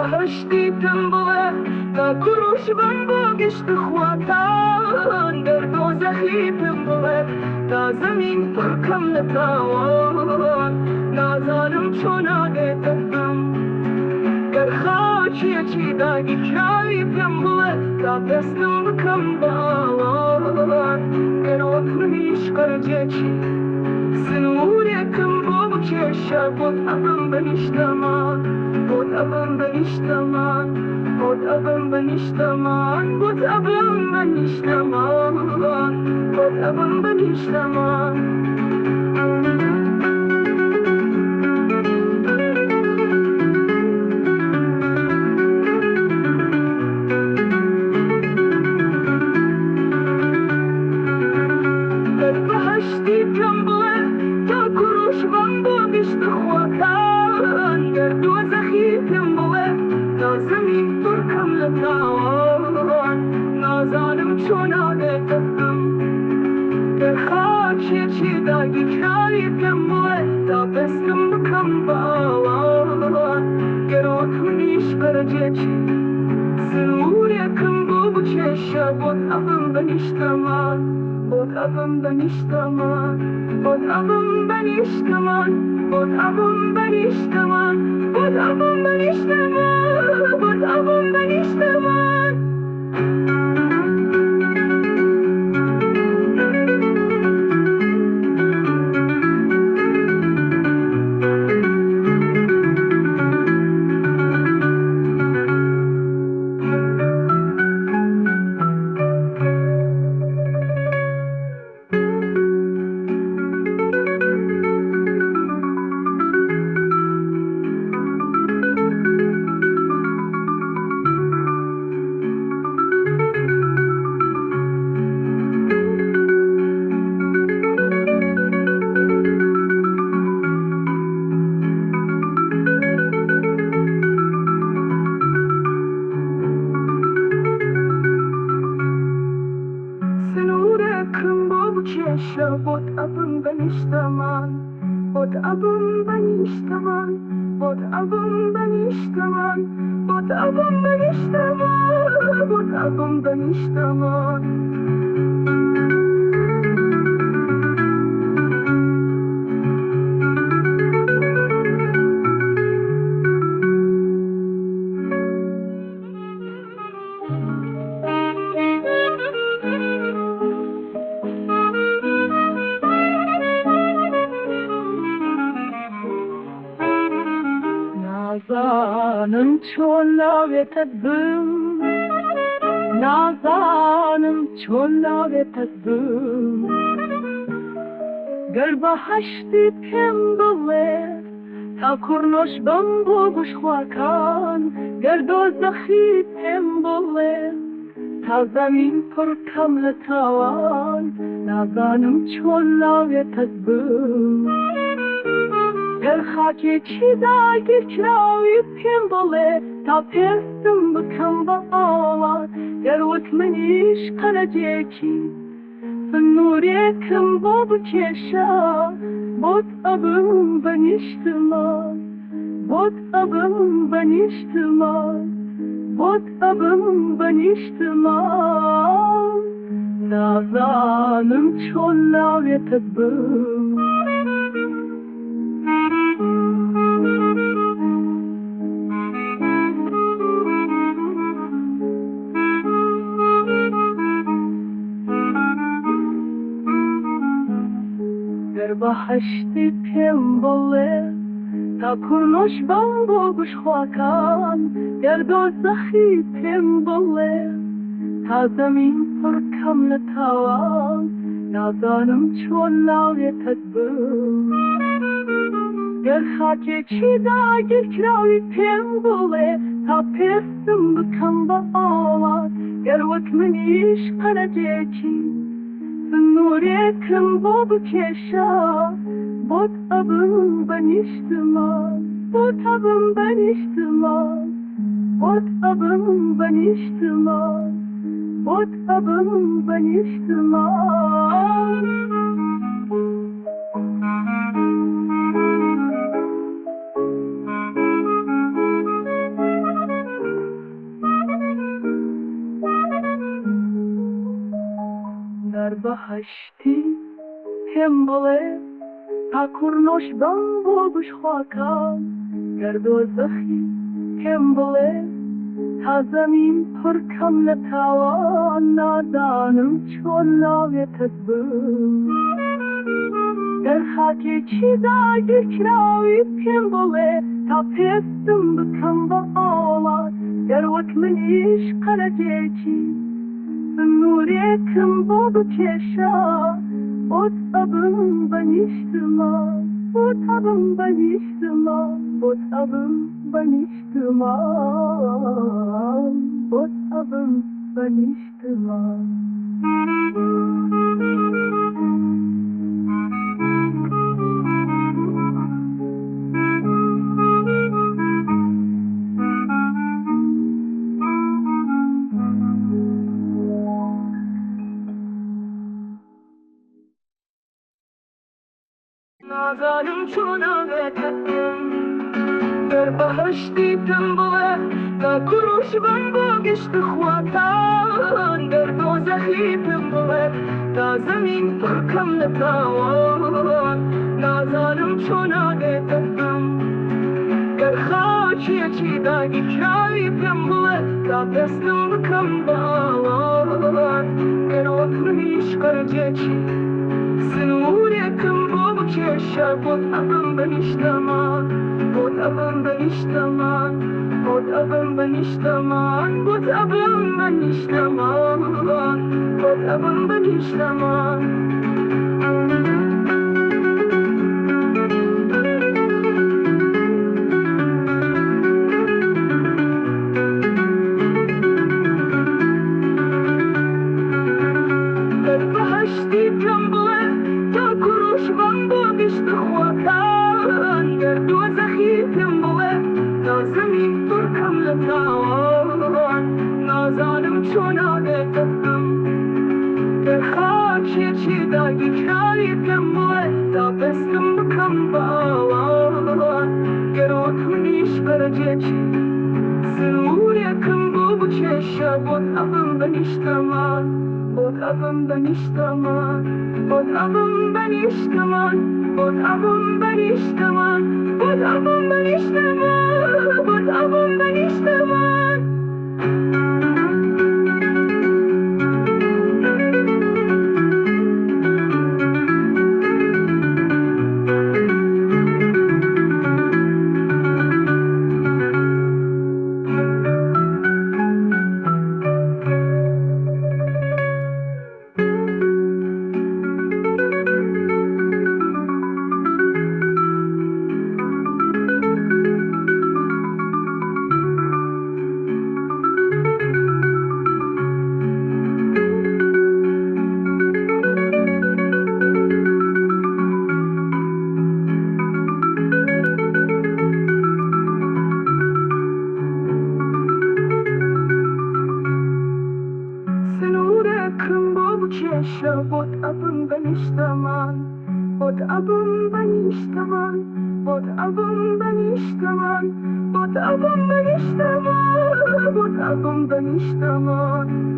بهشتی تنبله تا کروش بم با گشت خواتان در دوزخی تنبله تا زمین پرکم نتاوان نازانم چون آگهتم گر خاچی چی داگی کراوی تنبله تا دستم بکم با آوان گر وطنیش قرجه چی سنور یکم بابو چشا بود ابم بنشتمان بود ابم بنشتمان بود ابم بنشتمان بود ابم بنشتمان بود ابم بنشتمان بهشتی تنبله تا کروش بم با گشت خواتان در دوزخی تنبله تا زمین پرکم لتاوان نازانم چون آگهتم گر خاچی چی داگی کراوی تنبله تا دستم بکم با آوان گر وطنیش برجه چی سنور یکم بابو چشا بود ابم بنشتمان بود ابم بنشتمان بود ابم بنشتمان بود ابم بنشتمان بود ابم بنشتمان بود ابم بنشتمان چشا بود ابم بنشتمان بود ابم بنشتمان بود ابم بنشتمان بود ابم بنشتمان بود ابم بنشتمان نازانم چون لاویتت بم نازانم چون لاویتت بم گر بهشتی پیم بڵێ تا کوڕنۆش بم بۆ گوشخواکان گر دۆزەخی پێم بڵێ تا زەمین پڕکەم لە تاوان نازانم چۆن لاوێتت بم گر خاکێکی داگیرکراوی پێم بڵێ تا پێستم بکەم بە ئاوان گر وتمنیش قەرەجێکی سنوورێکم بۆ بکێشە بۆت ئەبم بەنیشتمان بۆت ئەبم بەنیشتمان بۆت ئەبم بەنیشتمان نازانم چۆن لاوێتت بم گر بەهەشتی پێم بڵێ تا کوڕنۆش بم بۆ گوشخواکان گر دۆزەخی پێم بڵێ تا زەمین پڕکەم لە تاوان نازانم چۆن لاوێتت بم گر خاکێکی داگیرکراوی پێم بڵێ تا پێستم بکەم بە ئاوان گر وتمنیش قەرەجێکی سنوورێکم بۆ بکێشە بۆت ئەبم بەنیشتمان بۆت ئەبم بەنیشتمان بۆت ئەبم بەنیشتمان بۆت ئەبم بەنیشتمان در بهشتی هم بله تا کرنوش بم بوش خواکم گر دوزخی هم بله تا زمین پر کم نتوان نادانم چون ناویتت بم در خاکی چیزا گرکراوی پیم بله تا پیستم بکم با آوات گر وک منیش قرجیچی نوریکم با بکشا بود abım ben içtima بود abım ben içtima بود abım ben içtima بود abım ben içtima نازانم چون آویتم در بهشتی تنبوه تا کروش بن باگشت خواتان در دوزخی تنبوه تا زمین پر کم نتاوان نازانم چون آویتم در خاکی چی داگی کراوی تنبوه تا دستم بکم باوان در وطنیش قرجه چی سنوريكم بوبك يشا بود abım ben iştaman بود abım ben iştaman بود abım ben iştaman بود abım ben iştaman بود abım ben iştaman نازانم چون آویتم در خاکی چی داگی کراویتم بوه تا بستم بکم باوان گروت منیش برجه چی سنوریکم بو بکشا بود abım ben iştaman بود abım ben iştaman بود abım ben iştaman بود abım ben iştaman بود abım ben iştaman بود abım ben iştaman بود abım ben iştaman بود abım ben iştaman بود abım ben iştaman بود abım ben iştaman بود abım ben iştaman